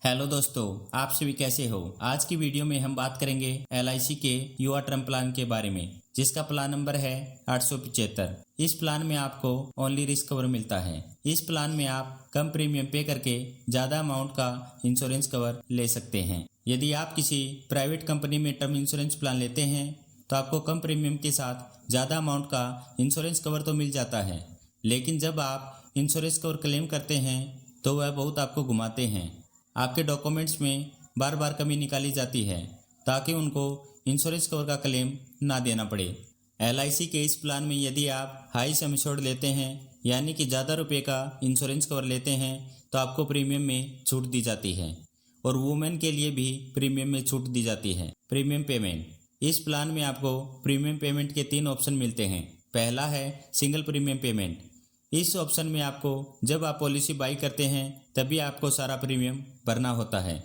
Hello दोस्तों, आप सभी कैसे हो। आज की वीडियो में हम बात करेंगे LIC के युवा टर्म प्लान के बारे में, जिसका प्लान नंबर है 875। इस प्लान में आपको ओनली रिस्क कवर मिलता है। इस प्लान में आप कम प्रीमियम पे करके ज़्यादा अमाउंट का इंश्योरेंस कवर ले सकते हैं। यदि आप किसी प्राइवेट कंपनी में टर्म इंश्योरेंस प्लान लेते हैं तो आपको कम प्रीमियम के साथ ज़्यादा अमाउंट का इंश्योरेंस कवर तो मिल जाता है, लेकिन जब आप इंश्योरेंस कवर क्लेम करते हैं तो वह बहुत आपको घुमाते हैं। आपके डॉक्यूमेंट्स में बार बार कमी निकाली जाती है ताकि उनको इंश्योरेंस कवर का क्लेम ना देना पड़े। LIC के इस प्लान में यदि आप हाई सम एश्योर्ड लेते हैं, यानी कि ज़्यादा रुपए का इंश्योरेंस कवर लेते हैं, तो आपको प्रीमियम में छूट दी जाती है और वुमेन के लिए भी प्रीमियम में छूट दी जाती है। प्रीमियम पेमेंट, इस प्लान में आपको प्रीमियम पेमेंट के 3 ऑप्शन मिलते हैं। पहला है सिंगल प्रीमियम पेमेंट। इस ऑप्शन में आपको जब आप पॉलिसी बाई करते हैं तभी आपको सारा प्रीमियम भरना होता है।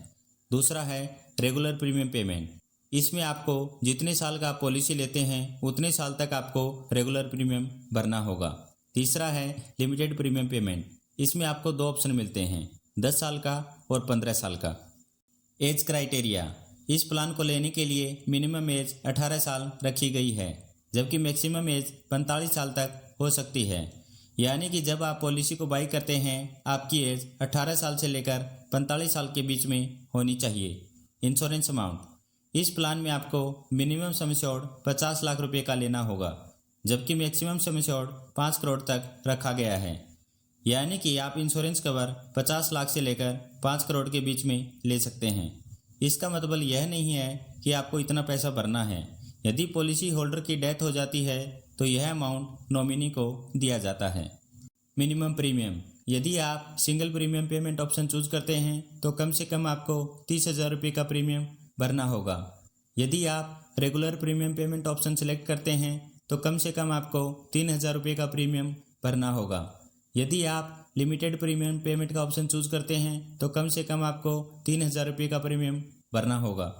दूसरा है रेगुलर प्रीमियम पेमेंट। इसमें आपको जितने साल का आप पॉलिसी लेते हैं उतने साल तक आपको रेगुलर प्रीमियम भरना होगा। तीसरा है लिमिटेड प्रीमियम पेमेंट। इसमें आपको 2 ऑप्शन मिलते हैं, 10 साल का और 15 साल का। एज क्राइटेरिया, इस प्लान को लेने के लिए मिनिमम एज 18 साल रखी गई है, जबकि मैक्सिमम एज 45 साल तक हो सकती है। यानी कि जब आप पॉलिसी को बाई करते हैं आपकी एज 18 साल से लेकर 45 साल के बीच में होनी चाहिए। इंश्योरेंस अमाउंट, इस प्लान में आपको मिनिमम सम एश्योर्ड 50 लाख रुपए का लेना होगा, जबकि मैक्सिमम सम एश्योर्ड 5 करोड़ तक रखा गया है। यानी कि आप इंश्योरेंस कवर 50 लाख से लेकर 5 करोड़ के बीच में ले सकते हैं। इसका मतलब यह नहीं है कि आपको इतना पैसा भरना है। यदि पॉलिसी होल्डर की डेथ हो जाती है तो यह अमाउंट नॉमिनी को दिया जाता है। मिनिमम प्रीमियम, यदि आप single premium payment option choose करते हैं तो कम से कम आपको 30,000 रुपये का प्रीमियम भरना होगा। यदि आप regular premium payment option select करते हैं तो कम से कम आपको 3,000 रुपये का प्रीमियम भरना होगा। यदि आप लिमिटेड प्रीमियम पेमेंट का ऑप्शन चूज करते हैं तो कम से कम आपको 3,000 रुपये का प्रीमियम भरना होगा।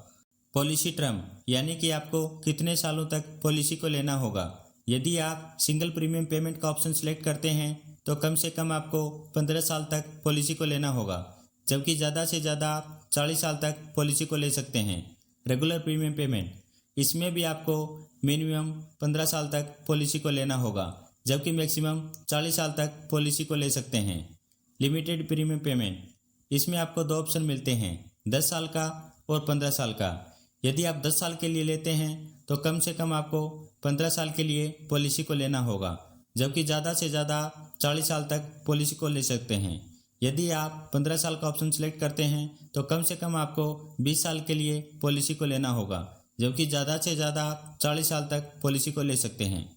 पॉलिसी टर्म, यानी कि आपको कितने सालों तक पॉलिसी को लेना होगा। यदि आप सिंगल प्रीमियम पेमेंट का ऑप्शन सेलेक्ट करते हैं तो कम से कम आपको 15 साल तक पॉलिसी को लेना होगा, जबकि ज़्यादा से ज़्यादा आप 40 साल तक पॉलिसी को ले सकते हैं। रेगुलर प्रीमियम पेमेंट, इसमें भी आपको मिनिमम 15 साल तक पॉलिसी को लेना होगा, जबकि मैक्सिमम 40 साल तक पॉलिसी को ले सकते हैं। लिमिटेड प्रीमियम पेमेंट, इसमें आपको 2 ऑप्शन मिलते हैं, 10 साल का और 15 साल का। यदि आप 10 साल के लिए लेते हैं तो कम से कम आपको 15 साल के लिए पॉलिसी को लेना होगा, जबकि ज़्यादा से ज़्यादा 40 साल तक पॉलिसी को ले सकते हैं। यदि आप 15 साल का ऑप्शन सेलेक्ट करते हैं तो कम से कम आपको 20 साल के लिए पॉलिसी को लेना होगा, जबकि ज़्यादा से ज़्यादा आप 40 साल तक पॉलिसी को ले सकते हैं।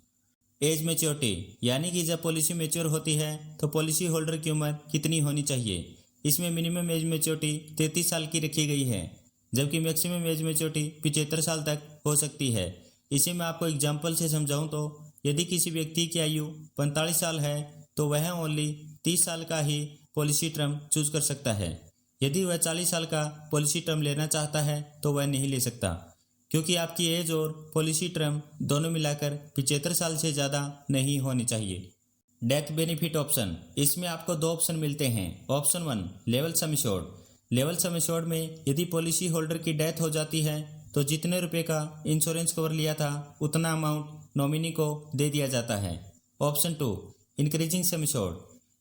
एज मैच्योरिटी, यानी कि जब पॉलिसी मैच्योर होती है तो पॉलिसी होल्डर की उम्र कितनी होनी चाहिए। इसमें मिनिमम एज मैच्योरिटी 33 साल की रखी गई है, जबकि मैक्सिमम एज मैच्योरिटी 75 साल तक हो सकती है। इसे मैं आपको एग्जाम्पल से समझाऊं तो यदि किसी व्यक्ति की आयु 45 साल है तो वह ओनली 30 साल का ही पॉलिसी टर्म चूज कर सकता है। यदि वह 40 साल का पॉलिसी टर्म लेना चाहता है तो वह नहीं ले सकता, क्योंकि आपकी एज और पॉलिसी टर्म दोनों मिलाकर 75 साल से ज़्यादा नहीं होनी चाहिए। डेथ बेनिफिट ऑप्शन, इसमें आपको 2 ऑप्शन मिलते हैं। Option 1 level sum assured. Level sum assured में यदि पॉलिसी होल्डर की डेथ हो जाती है तो जितने रुपए का इंश्योरेंस कवर लिया था उतना अमाउंट नॉमिनी को दे दिया जाता है। ऑप्शन 2 इंक्रीजिंग सम एश्योर्ड,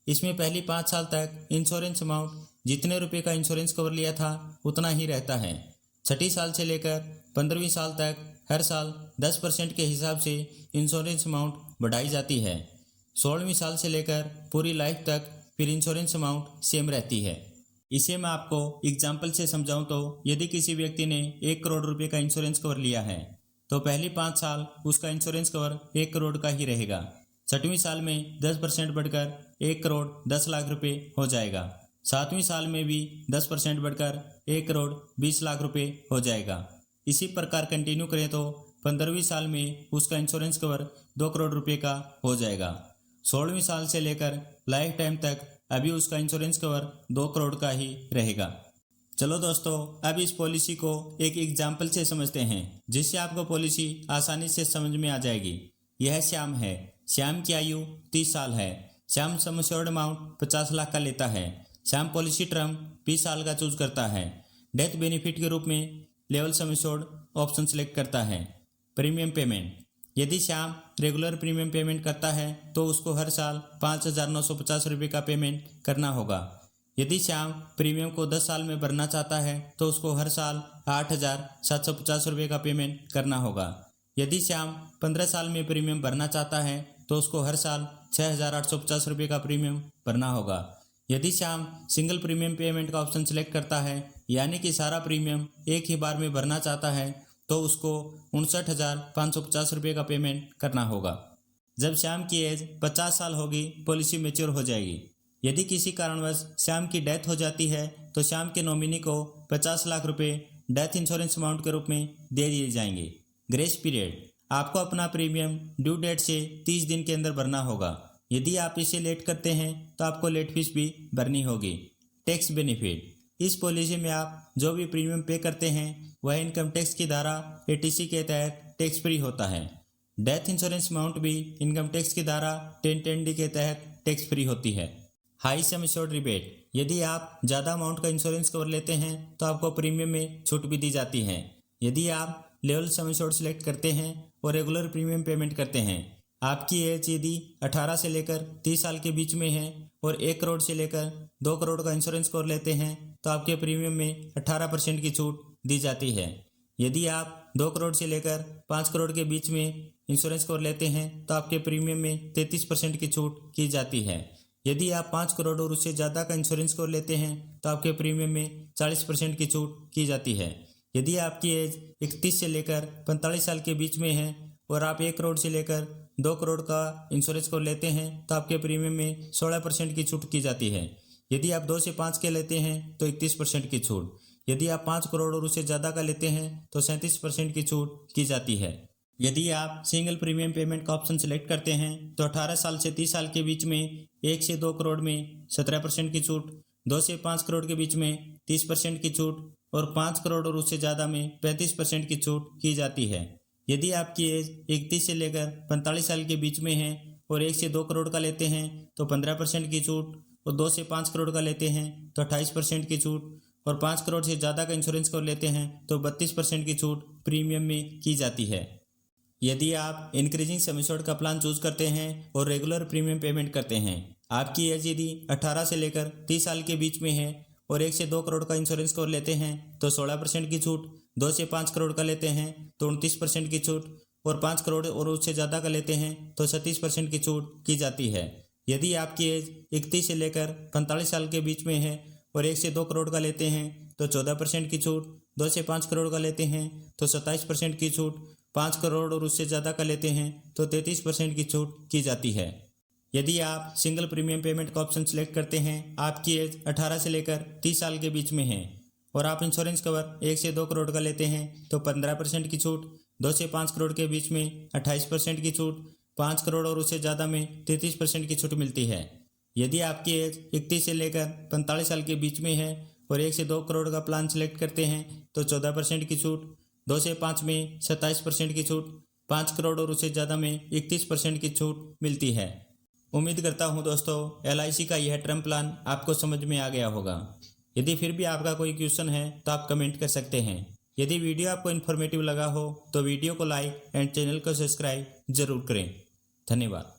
इसमें पहली 5 साल तक इंश्योरेंस अमाउंट जितने रुपए का इंश्योरेंस कवर लिया था उतना ही रहता है। 6 साल से लेकर 15वीं साल तक हर साल 10% के हिसाब से इंश्योरेंस अमाउंट बढ़ाई जाती है। 16वीं साल से लेकर पूरी लाइफ तक फिर इंश्योरेंस अमाउंट सेम रहती है। इसे मैं आपको एग्जाम्पल से समझाऊं तो यदि किसी व्यक्ति ने 1 करोड़ रुपए का इंश्योरेंस कवर लिया है तो पहली 5 साल उसका इंश्योरेंस कवर 1 करोड़ का ही रहेगा। 6वीं साल में 10% बढ़कर 1 करोड़ 10 लाख रुपए हो जाएगा। 7वीं साल में भी 10% बढ़कर 1 करोड़ 20 लाख रुपए हो जाएगा। इसी प्रकार कंटिन्यू करें तो 15वीं साल में उसका इंश्योरेंस कवर 2 करोड़ रुपए का हो जाएगा। 16वीं साल से लेकर लाइफ टाइम तक अभी उसका इंश्योरेंस कवर 2 करोड़ का ही रहेगा। चलो दोस्तों, अब इस पॉलिसी को एक एग्जाम्पल से समझते हैं, जिससे आपको पॉलिसी आसानी से समझ में आ जाएगी। यह श्याम है। श्याम की आयु 30 साल है। Shyam sum assured amount 50 lakh का लेता है। श्याम पॉलिसी टर्म 20 साल का चूज करता है। डेथ बेनिफिट के रूप में level sum assured option select करता है। प्रीमियम पेमेंट, यदि श्याम रेगुलर प्रीमियम पेमेंट करता है तो उसको हर साल 5,950 रुपये का पेमेंट करना होगा। यदि श्याम प्रीमियम को 10 साल में भरना चाहता है तो उसको हर साल 8,750 रुपये का पेमेंट करना होगा। यदि श्याम 15 साल में प्रीमियम भरना चाहता है तो उसको हर साल 6,850 रुपये का प्रीमियम भरना होगा। यदि श्याम सिंगल प्रीमियम पेमेंट का ऑप्शन सेलेक्ट करता है, यानी कि सारा प्रीमियम एक ही बार में भरना चाहता है, तो उसको 59,550 रुपये का पेमेंट करना होगा। जब श्याम की एज 50 साल होगी, पॉलिसी मैच्योर हो जाएगी। यदि किसी कारणवश श्याम की डेथ हो जाती है तो श्याम के नॉमिनी को 50 लाख रुपए डेथ इंश्योरेंस अमाउंट के रूप में दे दिए जाएंगे। ग्रेस पीरियड, आपको अपना प्रीमियम ड्यू डेट से 30 दिन के अंदर भरना होगा। यदि आप इसे लेट करते हैं तो आपको लेट फीस भी भरनी होगी। टैक्स बेनिफिट, इस पॉलिसी में आप जो भी प्रीमियम पे करते हैं वह इनकम टैक्स की धारा 80 के तहत टैक्स फ्री होता है। डेथ इंश्योरेंस अमाउंट भी इनकम टैक्स की धारा 1010D के तहत टैक्स फ्री होती है। हाई सम एश्योर्ड रिबेट, यदि आप ज़्यादा अमाउंट का इंश्योरेंस कवर लेते हैं तो आपको प्रीमियम में छूट भी दी जाती है। यदि आप लेवल सम एश्योर्ड सेलेक्ट करते हैं और रेगुलर प्रीमियम पेमेंट करते हैं, आपकी एज यदि 18 से लेकर 30 साल के बीच में है और 1 करोड़ से लेकर 2 करोड़ का इंश्योरेंस कवर लेते हैं तो आपके प्रीमियम में 18% की छूट दी जाती है। यदि आप 2 करोड़ से लेकर 5 करोड़ के बीच में इंश्योरेंस कवर लेते हैं तो आपके प्रीमियम में 33% की छूट की जाती है। यदि आप 5 करोड़ और उससे ज़्यादा का इंश्योरेंस कवर लेते हैं तो आपके प्रीमियम में 40% की छूट की जाती है। यदि आपकी एज 31 से लेकर 45 साल के बीच में है और आप 1 करोड़ से लेकर 2 करोड़ का इंश्योरेंस कवर लेते हैं तो आपके प्रीमियम में 16% की छूट की जाती है। यदि आप 2 से 5 के लेते हैं तो 31% की छूट। यदि आप 5 करोड़ और उससे ज़्यादा का लेते हैं तो 37% की छूट की जाती है। यदि आप सिंगल प्रीमियम पेमेंट का ऑप्शन सेलेक्ट करते हैं तो 18 साल से 30 साल के बीच में 1 से 2 करोड़ में 17% की छूट, 2 से 5 करोड़ के बीच में 30% की छूट और 5 करोड़ और उससे ज़्यादा में 35% की छूट की जाती है। यदि आपकी एज 31 से लेकर 45 साल के बीच में है और 1 से 2 करोड़ का लेते हैं तो 15% की छूट और 2 से 5 करोड़ का लेते हैं तो 28% की छूट और 5 करोड़ से ज़्यादा का इंश्योरेंस कवर लेते हैं तो 32% की छूट प्रीमियम में की जाती है। यदि आप इंक्रीजिंग सम एश्योर्ड का प्लान चूज करते हैं और रेगुलर प्रीमियम पेमेंट करते हैं, आपकी एज यदि 18 से लेकर 30 साल के बीच में है और 1 से 2 करोड़ का इंश्योरेंस कवर लेते हैं तो 16% की छूट, 2 से 5 करोड़ का लेते हैं तो 29% की छूट और 5 करोड़ और उससे ज़्यादा का लेते हैं तो 37% की छूट की जाती है। यदि आपकी एज 31 से लेकर 45 साल के बीच में है और 1 से 2 करोड़ का लेते हैं तो 14% की छूट, 2 से 5 करोड़ का लेते हैं तो 27% की छूट, 5 करोड़ और उससे ज़्यादा का लेते हैं तो 33% की छूट की जाती है। यदि आप सिंगल प्रीमियम पेमेंट का ऑप्शन सेलेक्ट करते हैं, आपकी एज 18 से लेकर 30 साल के बीच में है और आप इंश्योरेंस कवर 1 से 2 करोड़ का लेते हैं तो 15% की छूट, 2 से 5 करोड़ के बीच में 28% की छूट, 5 करोड़ और उससे ज़्यादा में 33% की छूट मिलती है। यदि आपकी एज 31 से लेकर 45 साल के बीच में है और 1 से 2 करोड़ का प्लान सेलेक्ट करते हैं तो 14% की छूट, 2 से 5 में 27% की छूट, 5 करोड़ और उससे ज़्यादा में 31% की छूट मिलती है। उम्मीद करता हूँ दोस्तों LIC का यह टर्म प्लान आपको समझ में आ गया होगा। यदि फिर भी आपका कोई क्वेश्चन है तो आप कमेंट कर सकते हैं। यदि वीडियो आपको इन्फॉर्मेटिव लगा हो तो वीडियो को लाइक एंड चैनल को सब्सक्राइब जरूर करें। धन्यवाद।